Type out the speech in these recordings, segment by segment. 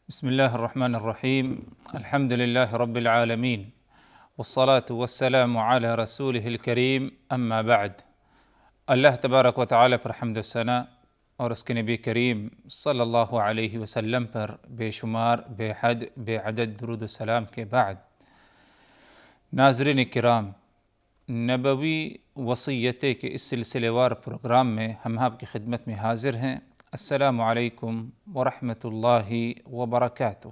بسم الله الرحمن الرحيم. الحمد لله رب العالمين، والصلاة والسلام على رسوله الكريم، اما بعد۔ اللہ تبارک و تعالیٰ پر حمد و ثنا اور اس کے نبی کریم صلی اللہ علیہ وسلم پر بے شمار بے حد بے عدد درود و سلام کے بعد، ناظرین کرام، نبوی وصیتیں کے اس سلسلے وار پروگرام میں ہم آپ کی خدمت میں حاضر ہیں۔ السلام علیکم ورحمۃ اللہ وبرکاتہ۔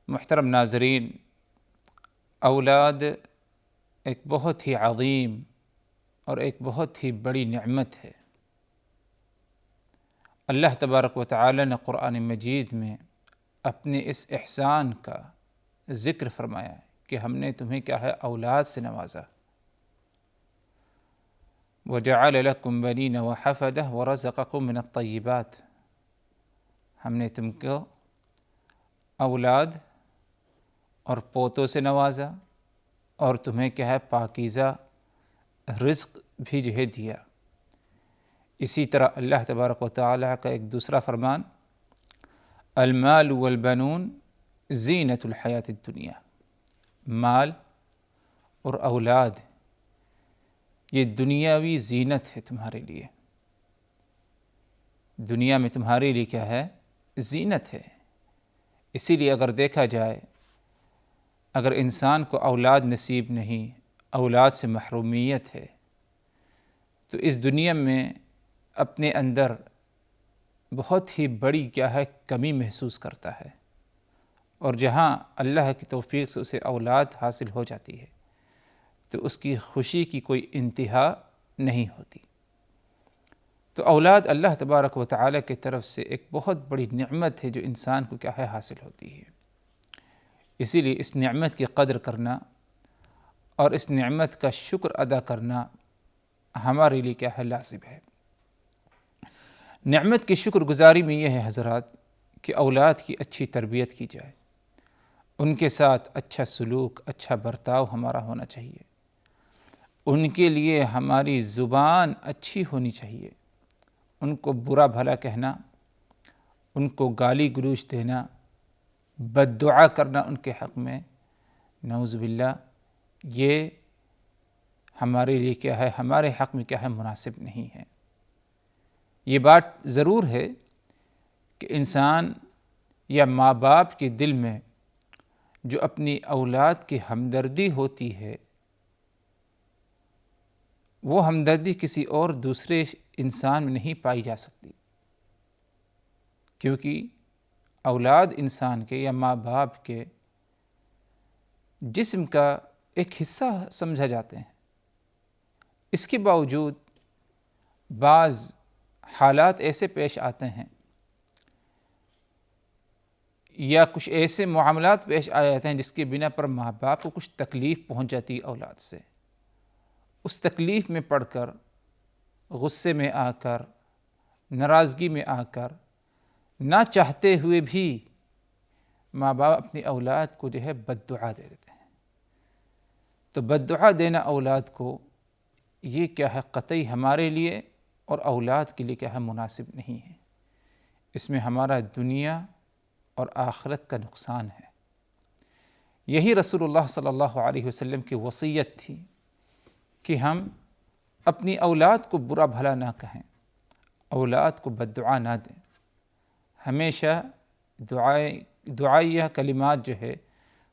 محترم ناظرین، اولاد ایک بہت ہی عظیم اور ایک بہت ہی بڑی نعمت ہے۔ اللہ تبارک و تعالی نے قرآن مجید میں اپنے اس احسان کا ذکر فرمایا ہے کہ ہم نے تمہیں کیا ہے اولاد سے نوازا۔ وَجَعَلَ لَكُمْ بَنِينَ وَحَفَدَةً وَرَزَقَكُم مِّنَ الطَّيِّبَاتِ، ہم نے تم کو اولاد اور پوتوں سے نوازا اور تمہیں کیا ہے پاکیزہ رزق بھی جو ہے دیا۔ اسی طرح اللہ تبارک و تعالیٰ کا ایک دوسرا فرمان، المال والبنون زینت الحیات الدنیا، مال اور اولاد یہ دنیاوی زینت ہے تمہارے لیے۔ دنیا میں تمہارے لیے کیا ہے؟ زینت ہے۔ اسی لیے اگر دیکھا جائے، اگر انسان کو اولاد نصیب نہیں، اولاد سے محرومیت ہے، تو اس دنیا میں اپنے اندر بہت ہی بڑی کیا ہے کمی محسوس کرتا ہے، اور جہاں اللہ کی توفیق سے اسے اولاد حاصل ہو جاتی ہے تو اس کی خوشی کی کوئی انتہا نہیں ہوتی۔ تو اولاد اللہ تبارک و تعالیٰ کی طرف سے ایک بہت بڑی نعمت ہے جو انسان کو کیا ہے حاصل ہوتی ہے۔ اسی لیے اس نعمت کی قدر کرنا اور اس نعمت کا شکر ادا کرنا ہمارے لیے کیا ہے لازم ہے۔ نعمت کی شکر گزاری میں یہ ہے حضرات کہ اولاد کی اچھی تربیت کی جائے، ان کے ساتھ اچھا سلوک، اچھا برتاؤ ہمارا ہونا چاہیے، ان کے لیے ہماری زبان اچھی ہونی چاہیے، ان کو برا بھلا کہنا، ان کو گالی گلوچ دینا، بد دعا کرنا ان کے حق میں، نعوذ باللہ، یہ ہمارے لیے کیا ہے، ہمارے حق میں کیا ہے مناسب نہیں ہے۔ یہ بات ضرور ہے کہ انسان یا ماں باپ کے دل میں جو اپنی اولاد کی ہمدردی ہوتی ہے، وہ ہمدردی کسی اور دوسرے انسان میں نہیں پائی جا سکتی، کیونکہ اولاد انسان کے یا ماں باپ کے جسم کا ایک حصہ سمجھا جاتے ہیں۔ اس کے باوجود بعض حالات ایسے پیش آتے ہیں یا کچھ ایسے معاملات پیش آ جاتے ہیں جس کے بنا پر ماں باپ کو کچھ تکلیف پہنچ جاتی ہے اولاد سے۔ اس تکلیف میں پڑھ کر، غصے میں آ کر، ناراضگی میں آ کر، نہ چاہتے ہوئے بھی ماں باپ اپنی اولاد کو جو ہے بد دعا دے دیتے ہیں۔ تو بد دعا دینا اولاد کو یہ کیا ہے قطعی ہمارے لیے اور اولاد کے لیے کیا ہے مناسب نہیں ہے۔ اس میں ہمارا دنیا اور آخرت کا نقصان ہے۔ یہی رسول اللہ صلی اللہ علیہ وسلم کی وصیت تھی کہ ہم اپنی اولاد کو برا بھلا نہ کہیں، اولاد کو بد دعا نہ دیں، ہمیشہ دعائیہ کلمات جو ہے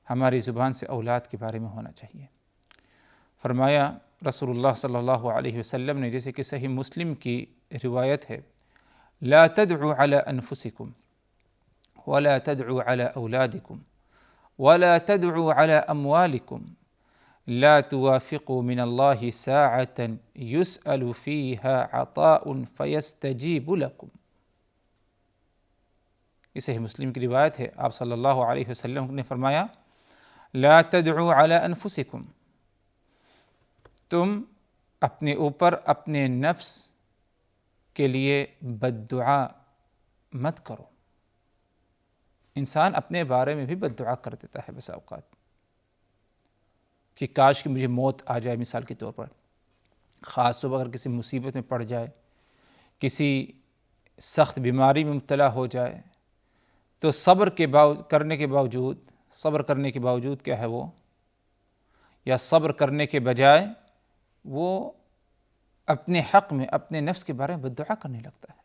ہماری زبان سے اولاد کے بارے میں ہونا چاہیے۔ فرمایا رسول اللہ صلی اللہ علیہ وسلم نے، جیسے کہ صحیح مسلم کی روایت ہے، لا تدعوا علی انفسکم ولا تدعوا علی اولادکم ولا تدعوا علی اموالکم لا توافقوا من اللہ ساعة يسأل فيها عطاء فيستجيب لكم۔ یہ صحیح مسلم کی روایت ہے۔ آپ صلی اللہ علیہ وسلم نے فرمایا، لا تدعوا علی انفسکم، تم اپنے اوپر اپنے نفس کے لیے بد دعا مت کرو۔ انسان اپنے بارے میں بھی بد دعا کر دیتا ہے بس اوقات، کہ کاش کہ مجھے موت آ جائے، مثال کے طور پر، خاص طور پر اگر کسی مصیبت میں پڑ جائے، کسی سخت بیماری میں مبتلا ہو جائے، تو کرنے کے باوجود کیا ہے وہ، یا صبر کرنے کے بجائے وہ اپنے حق میں اپنے نفس کے بارے میں بد دعا کرنے لگتا ہے،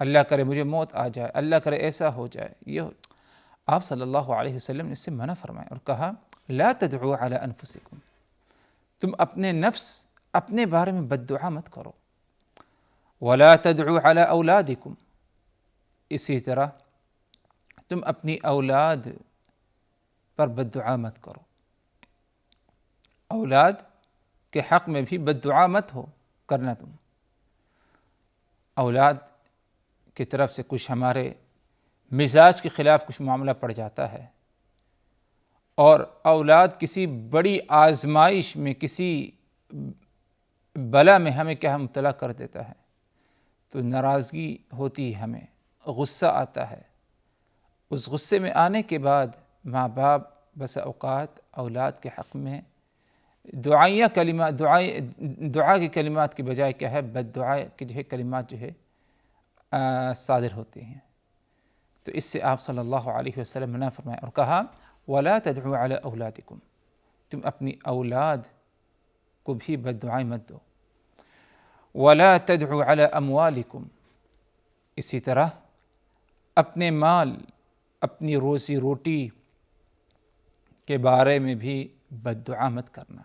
اللہ کرے مجھے موت آ جائے، اللہ کرے ایسا ہو جائے، یہ ہو۔ آپ صلی اللہ علیہ وسلم نے اس سے منع فرمایا اور کہا لا تدعوا علی انفسکم، تم اپنے نفس اپنے بارے میں بد دعا مت کرو، ولا تدعوا علی اولادکم، اسی طرح تم اپنی اولاد پر بد دعا مت کرو، اولاد کے حق میں بھی بد دعا مت ہو کرنا تم۔ اولاد کی طرف سے کچھ ہمارے مزاج کے خلاف کچھ معاملہ پڑ جاتا ہے، اور اولاد کسی بڑی آزمائش میں، کسی بلا میں ہمیں کیا مبتلا کر دیتا ہے، تو ناراضگی ہوتی ہے، ہمیں غصہ آتا ہے۔ اس غصے میں آنے کے بعد ماں باپ بس اوقات اولاد کے حق میں دعا کے کلمات کی بجائے کیا ہے، بد دعا کے جو ہے کلمات جو ہے صادر ہوتے ہیں۔ تو اس سے آپ صلی اللہ علیہ وسلم منع فرمایا اور کہا وَلَا تَدْعُوا عَلَىٰ أَوْلَادِكُمْ، تم اپنی اولاد کو بھی بد دعائیں مت دو۔ وَلَا تَدْعُوا عَلَىٰ أَمْوَالِكُمْ، اسی طرح اپنے مال، اپنی روزی روٹی کے بارے میں بھی بد دعا مت کرنا۔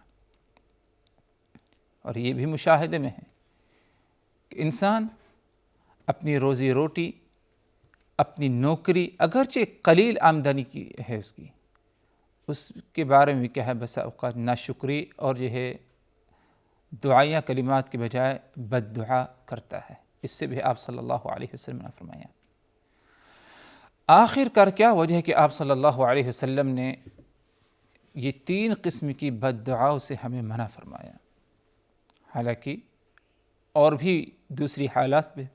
اور یہ بھی مشاہدے میں ہے کہ انسان اپنی روزی روٹی، اپنی نوکری، اگرچہ قلیل آمدنی کی ہے اس کے بارے میں کیا ہے بسا اوقات ناشکری اور جو ہے دعائیہ کلمات کے بجائے بد دعا کرتا ہے۔ اس سے بھی آپ صلی اللہ علیہ وسلم نے فرمایا۔ آخر کار کیا وجہ ہے کہ آپ صلی اللہ علیہ وسلم نے یہ 3 قسم کی بد دعاؤں سے ہمیں منع فرمایا؟ حالانکہ اور بھی دوسری حالات میں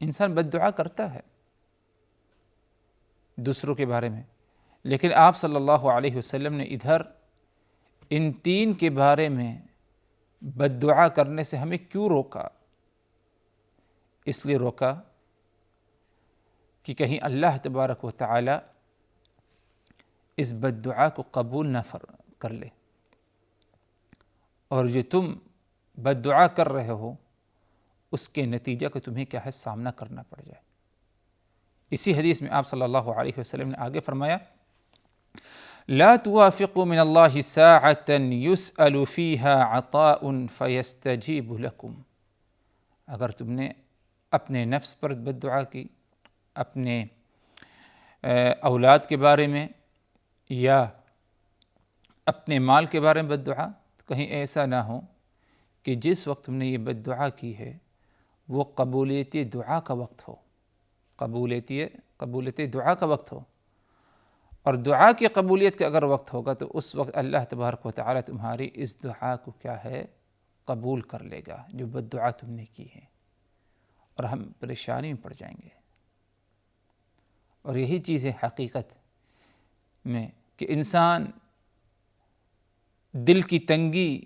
انسان بد دعا کرتا ہے دوسروں کے بارے میں، لیکن آپ صلی اللہ علیہ وسلم نے ادھر ان 3 کے بارے میں بد دعا کرنے سے ہمیں کیوں روکا؟ اس لیے روکا کہ کہیں اللہ تبارک و تعالی اس بد دعا کو قبول نہ کر لے، اور جو تم بد دعا کر رہے ہو اس کے نتیجہ کو تمہیں کیا ہے سامنا کرنا پڑ جائے۔ اسی حدیث میں آپ صلی اللہ علیہ وسلم نے آگے فرمایا لا توافقوا من اللہ ساعة يسأل فيها عطاء فيستجيب لكم، اگر تم نے اپنے نفس پر بد دعا کی، اپنے اولاد کے بارے میں یا اپنے مال کے بارے میں بد دعا، تو کہیں ایسا نہ ہو کہ جس وقت تم نے یہ بد دعا کی ہے وہ قبولیت دعا کا وقت ہو، قبولیت دعا کا وقت ہو، اور دعا کی قبولیت کا اگر وقت ہوگا تو اس وقت اللہ تبارک و تعالی تمہاری اس دعا کو کیا ہے قبول کر لے گا جو بد دعا تم نے کی ہے، اور ہم پریشانی میں پڑ جائیں گے۔ اور یہی چیز ہے حقیقت میں کہ انسان دل کی تنگی،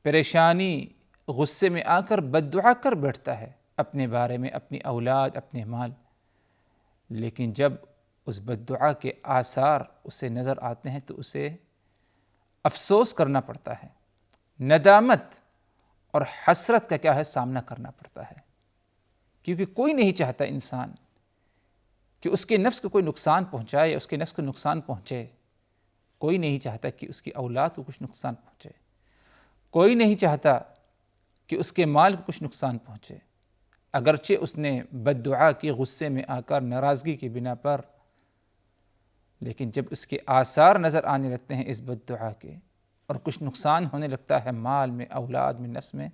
پریشانی، غصے میں آ کر بد دعا کر بیٹھتا ہے اپنے بارے میں، اپنی اولاد، اپنے مال، لیکن جب اس بد دعا کے آثار اسے نظر آتے ہیں تو اسے افسوس کرنا پڑتا ہے، ندامت اور حسرت کا کیا ہے سامنا کرنا پڑتا ہے، کیونکہ کوئی نہیں چاہتا انسان کہ اس کے نفس کو کوئی نقصان پہنچائے، اس کے نفس کو نقصان پہنچے، کوئی نہیں چاہتا کہ اس کی اولاد کو کچھ نقصان پہنچے، کوئی نہیں چاہتا کہ اس کے مال کو کچھ نقصان پہنچے، اگرچہ اس نے بد دعا کی غصے میں آ کر، ناراضگی کی بنا پر، لیکن جب اس کے آثار نظر آنے لگتے ہیں اس بد دعا کے اور کچھ نقصان ہونے لگتا ہے مال میں، اولاد میں، نفس میں،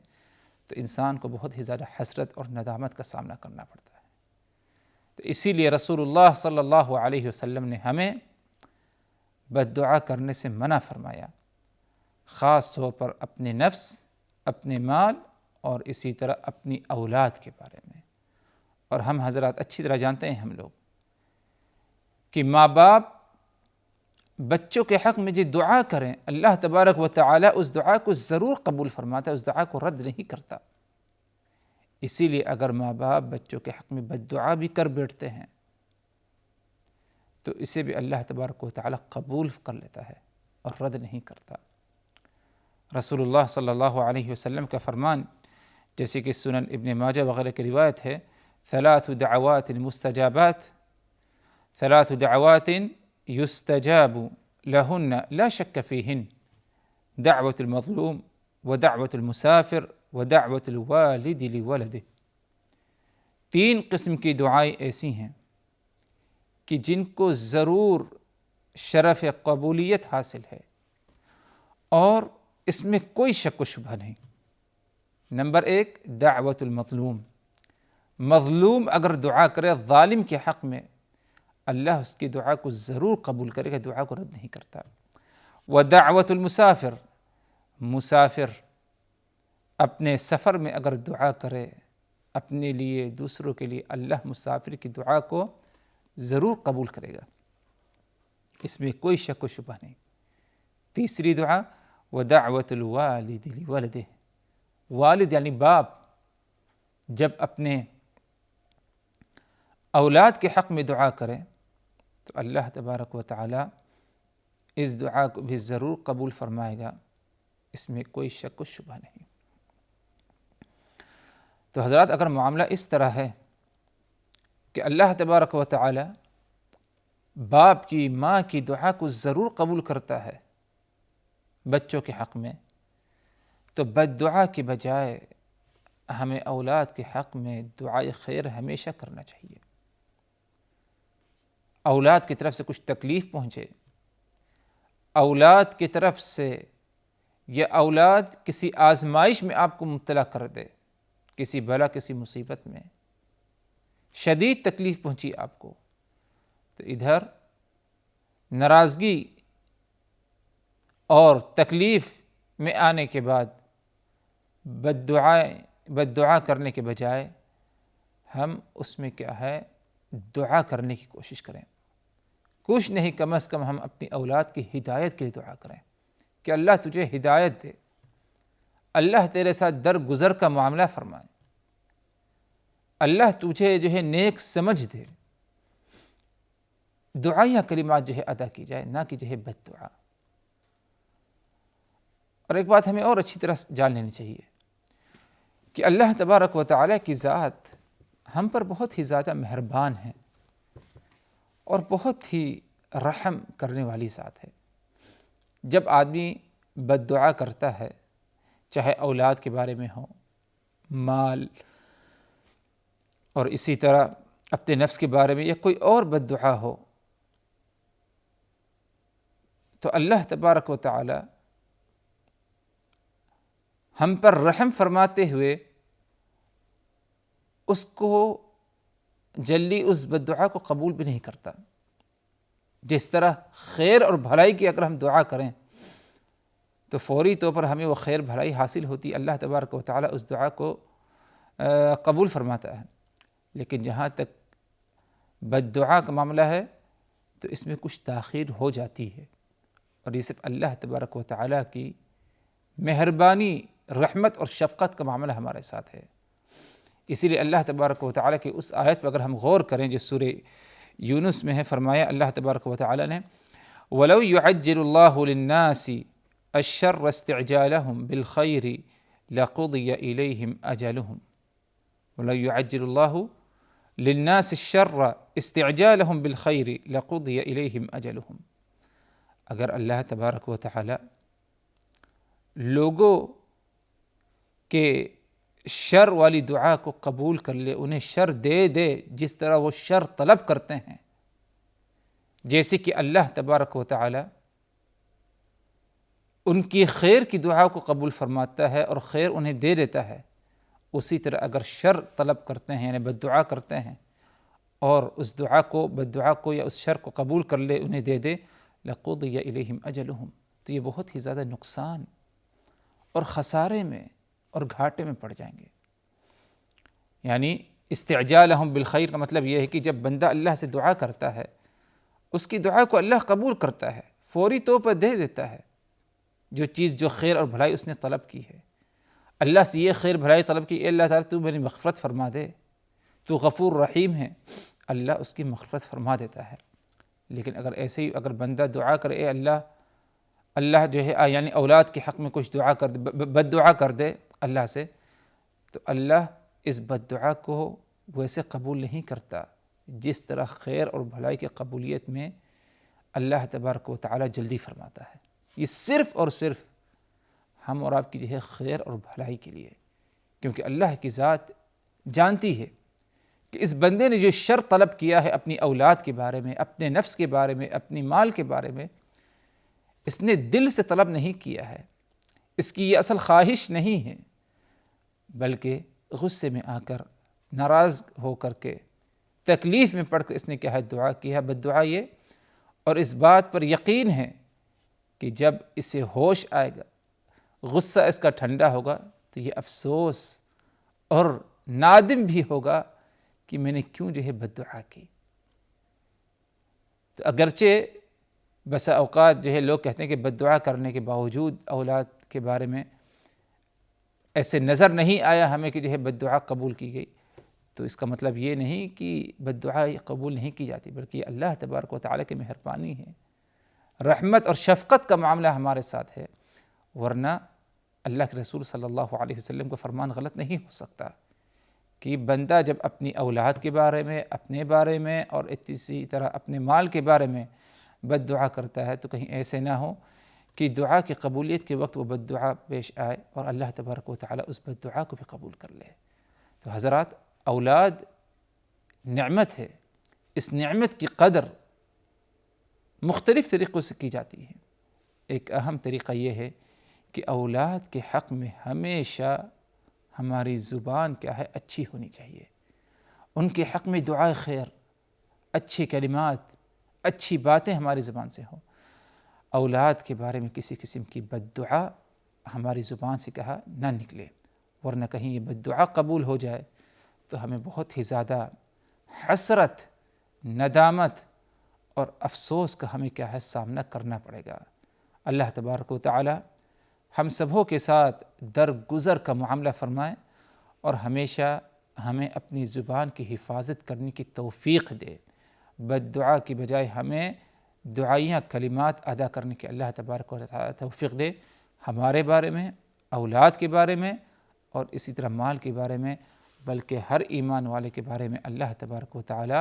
تو انسان کو بہت ہی زیادہ حسرت اور ندامت کا سامنا کرنا پڑتا ہے۔ تو اسی لیے رسول اللہ صلی اللہ علیہ وسلم نے ہمیں بد دعا کرنے سے منع فرمایا، خاص طور پر اپنے نفس، اپنے مال اور اسی طرح اپنی اولاد کے بارے میں۔ اور ہم حضرات اچھی طرح جانتے ہیں ہم لوگ کہ ماں باپ بچوں کے حق میں جو دعا کریں اللہ تبارک و تعالی اس دعا کو ضرور قبول فرماتا ہے، اس دعا کو رد نہیں کرتا۔ اسی لیے اگر ماں باپ بچوں کے حق میں بد دعا بھی کر بیٹھتے ہیں تو اسے بھی اللہ تبارک و تعالیٰ قبول کر لیتا ہے اور رد نہیں کرتا۔ رسول اللہ صلی اللہ علیہ وسلم کا فرمان جیسے کہ سنن ابن ماجہ وغیرہ کی روایت ہے، ثلاث دعوات مستجابات، ثلاث دعوات يستجاب لهن لا شك فيهن، دعوة المظلوم ودعوة المسافر ودعوة الوالد لولده۔ تین قسم کی دعائیں ایسی ہیں کہ جن کو ضرور شرف قبولیت حاصل ہے اور اس میں کوئی شک و شبہ نہیں۔ نمبر ایک، دعوت المظلوم، مظلوم اگر دعا کرے ظالم کے حق میں، اللہ اس کی دعا کو ضرور قبول کرے گا، دعا کو رد نہیں کرتا۔ ودعوت المسافر، مسافر اپنے سفر میں اگر دعا کرے اپنے لیے دوسروں کے لیے، اللہ مسافر کی دعا کو ضرور قبول کرے گا، اس میں کوئی شک و شبہ نہیں۔ تیسری دعا، ودعوت الوالد لولدہ، والد یعنی باپ جب اپنے اولاد کے حق میں دعا کرے تو اللہ تبارک و تعالی اس دعا کو بھی ضرور قبول فرمائے گا، اس میں کوئی شک و شبہ نہیں۔ تو حضرات، اگر معاملہ اس طرح ہے کہ اللہ تبارک و تعالی باپ کی، ماں کی دعا کو ضرور قبول کرتا ہے بچوں کے حق میں، تو بد دعا کی بجائے ہمیں اولاد کے حق میں دعائے خیر ہمیشہ کرنا چاہیے۔ اولاد کی طرف سے کچھ تکلیف پہنچے، اولاد کی طرف سے یا اولاد کسی آزمائش میں آپ کو مبتلا کر دے، کسی بلا کسی مصیبت میں شدید تکلیف پہنچی آپ کو، تو ادھر ناراضگی اور تکلیف میں آنے کے بعد بد دعا کرنے کے بجائے ہم اس میں کیا ہے، دعا کرنے کی کوشش کریں۔ کچھ نہیں، کم از کم ہم اپنی اولاد کی ہدایت کے لیے دعا کریں کہ اللہ تجھے ہدایت دے، اللہ تیرے ساتھ درگزر کا معاملہ فرمائے، اللہ تجھے جو ہے نیک سمجھ دے۔ دعائیہ کلمات جو ہے ادا کی جائے، نہ کہ جو ہے بد دعا۔ اور ایک بات ہمیں اور اچھی طرح جان لینی چاہیے کہ اللہ تبارک و تعالیٰ کی ذات ہم پر بہت ہی زیادہ مہربان ہے اور بہت ہی رحم کرنے والی ذات ہے۔ جب آدمی بد دعا کرتا ہے، چاہے اولاد کے بارے میں ہو، مال، اور اسی طرح اپنے نفس کے بارے میں یا کوئی اور بد دعا ہو، تو اللہ تبارک و تعالی ہم پر رحم فرماتے ہوئے اس کو جلدی اس بد دعا کو قبول بھی نہیں کرتا۔ جس طرح خیر اور بھلائی کی اگر ہم دعا کریں تو فوری طور پر ہمیں وہ خیر بھلائی حاصل ہوتی، اللہ تبارک و تعالی اس دعا کو قبول فرماتا ہے۔ لیکن جہاں تک بد دعا کا معاملہ ہے تو اس میں کچھ تاخیر ہو جاتی ہے، اور یہ صرف اللہ تبارک و تعالی کی مہربانی، رحمت اور شفقت کا معاملہ ہمارے ساتھ ہے۔ اسی لیے اللہ تبارک و تعالی کی اس آیت پر اگر ہم غور کریں جو سورہ یونس میں ہے، فرمایا اللہ تبارک و تعالی نے وَلَوْ يُعَجِّلُ اللَّهُ لِلنَّاسِ الشَّرَّ اسْتِعْجَالَهُم بِالْخَيْرِ لَقُضِيَ إِلَيْهِمْ أَجَلُهُمْ وَلَوْ يُعَجِّلُ اللَّهُ لِلنَّاسِ الشَّرَّ اسْتِعْجَالَهُم بِالْخَيْرِ لَقُضِيَ إِلَيْهِمْ أَجَلُهُمْ، اگر اللہ تبارک و تعالی لوگوں کے شر والی دعا کو قبول کر لے، انہیں شر دے دے جس طرح وہ شر طلب کرتے ہیں، جیسے کہ اللہ تبارک و تعالی ان کی خیر کی دعا کو قبول فرماتا ہے اور خیر انہیں دے دیتا ہے، اسی طرح اگر شر طلب کرتے ہیں یعنی بد دعا کرتے ہیں اور اس دعا کو، بد دعا کو یا اس شر کو قبول کر لے، انہیں دے دے، لَقُضِيَ إِلَيْهِمْ أَجَلُهُمْ، تو یہ بہت ہی زیادہ نقصان اور خسارے میں اور گھاٹے میں پڑ جائیں گے۔ یعنی استعجالہم بالخیر کا مطلب یہ ہے کہ جب بندہ اللہ سے دعا کرتا ہے، اس کی دعا کو اللہ قبول کرتا ہے، فوری طور پر دے دیتا ہے جو چیز، جو خیر اور بھلائی اس نے طلب کی ہے۔ اللہ سے یہ خیر بھلائی طلب کی، اے اللہ تعالیٰ تو میری مغفرت فرما دے، تو غفور رحیم ہے، اللہ اس کی مغفرت فرما دیتا ہے۔ لیکن اگر ایسے ہی اگر بندہ دعا کرے اے اللہ جو ہے یعنی اولاد کے حق میں کچھ دعا کر دے، بد دعا کر دے اللہ سے، تو اللہ اس بد دعا کو ویسے قبول نہیں کرتا جس طرح خیر اور بھلائی کی قبولیت میں اللہ تبارک و تعالی جلدی فرماتا ہے۔ یہ صرف اور صرف ہم اور آپ کی جو ہے خیر اور بھلائی کے لیے، کیونکہ اللہ کی ذات جانتی ہے کہ اس بندے نے جو شر طلب کیا ہے اپنی اولاد کے بارے میں، اپنے نفس کے بارے میں، اپنی مال کے بارے میں، اس نے دل سے طلب نہیں کیا ہے، اس کی یہ اصل خواہش نہیں ہے، بلکہ غصے میں آ کر، ناراض ہو کر کے، تکلیف میں پڑ کر اس نے کیا ہے دعا کی ہے، بد دعا یہ، اور اس بات پر یقین ہے کہ جب اسے ہوش آئے گا، غصہ اس کا ٹھنڈا ہوگا تو یہ افسوس اور نادم بھی ہوگا کہ میں نے کیوں جو ہے بد دعا کی۔ تو اگرچہ بسا اوقات جو ہے لوگ کہتے ہیں کہ بد دعا کرنے کے باوجود اولاد کے بارے میں ایسے نظر نہیں آیا ہمیں کہ جو ہے بد دعا قبول کی گئی، تو اس کا مطلب یہ نہیں کہ بد دعا قبول نہیں کی جاتی، بلکہ یہ اللہ تبارک و تعالیٰ کی مہربانی ہے، رحمت اور شفقت کا معاملہ ہمارے ساتھ ہے، ورنہ اللہ کے رسول صلی اللہ علیہ وسلم کا فرمان غلط نہیں ہو سکتا کہ بندہ جب اپنی اولاد کے بارے میں، اپنے بارے میں اور اسی طرح اپنے مال کے بارے میں بد دعا کرتا ہے تو کہیں ایسے نہ ہو کہ دعا کی قبولیت کے وقت وہ بد دعا پیش آئے اور اللہ تبارک و تعالیٰ اس بد دعا کو بھی قبول کر لے۔ تو حضرات، اولاد نعمت ہے، اس نعمت کی قدر مختلف طریقوں سے کی جاتی ہے۔ ایک اہم طریقہ یہ ہے کہ اولاد کے حق میں ہمیشہ ہماری زبان کیا ہے، اچھی ہونی چاہیے، ان کے حق میں دعائے خیر، اچھی کلمات، اچھی باتیں ہماری زبان سے ہوں۔ اولاد کے بارے میں کسی قسم کی بد دعا ہماری زبان سے کہا نہ نکلے، ورنہ کہیں یہ بد دعا قبول ہو جائے تو ہمیں بہت ہی زیادہ حسرت، ندامت اور افسوس کا ہمیں کیا ہے سامنا کرنا پڑے گا۔ اللہ تبارک و تعالی ہم سبھوں کے ساتھ درگزر کا معاملہ فرمائے اور ہمیشہ ہمیں اپنی زبان کی حفاظت کرنے کی توفیق دے، بد دعا کی بجائے ہمیں دعائیہ کلمات ادا کرنے کی اللہ تبارک و تعالی توفیق دے، ہمارے بارے میں، اولاد کے بارے میں اور اسی طرح مال کے بارے میں، بلکہ ہر ایمان والے کے بارے میں اللہ تبارک و تعالی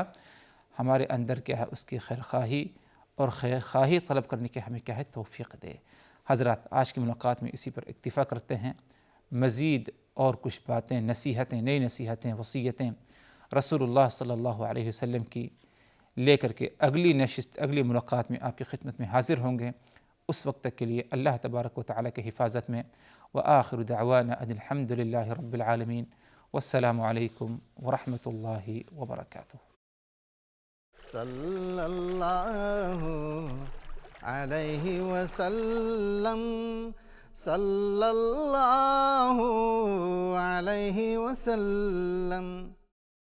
ہمارے اندر کیا ہے اس کی خیرخواہی اور خیرخواہی طلب کرنے کی ہمیں کیا ہے توفیق دے۔ حضرات، آج کی ملاقات میں اسی پر اکتفا کرتے ہیں، مزید اور کچھ باتیں، نصیحتیں، نئی نصیحتیں، وصیتیں رسول اللہ صلی اللہ علیہ وسلم کی لے کر کے اگلی نشست، اگلی ملاقات میں آپ کی خدمت میں حاضر ہوں گے۔ اس وقت تک کے لیے اللہ تبارک و تعالیٰ کی حفاظت میں، وآخر دعوانا ان الحمد للہ رب العالمین، والسلام علیکم ورحمۃ اللہ وبرکاتہ۔ صلی اللہ علیہ وسلم، صلی اللہ علیہ وسلم۔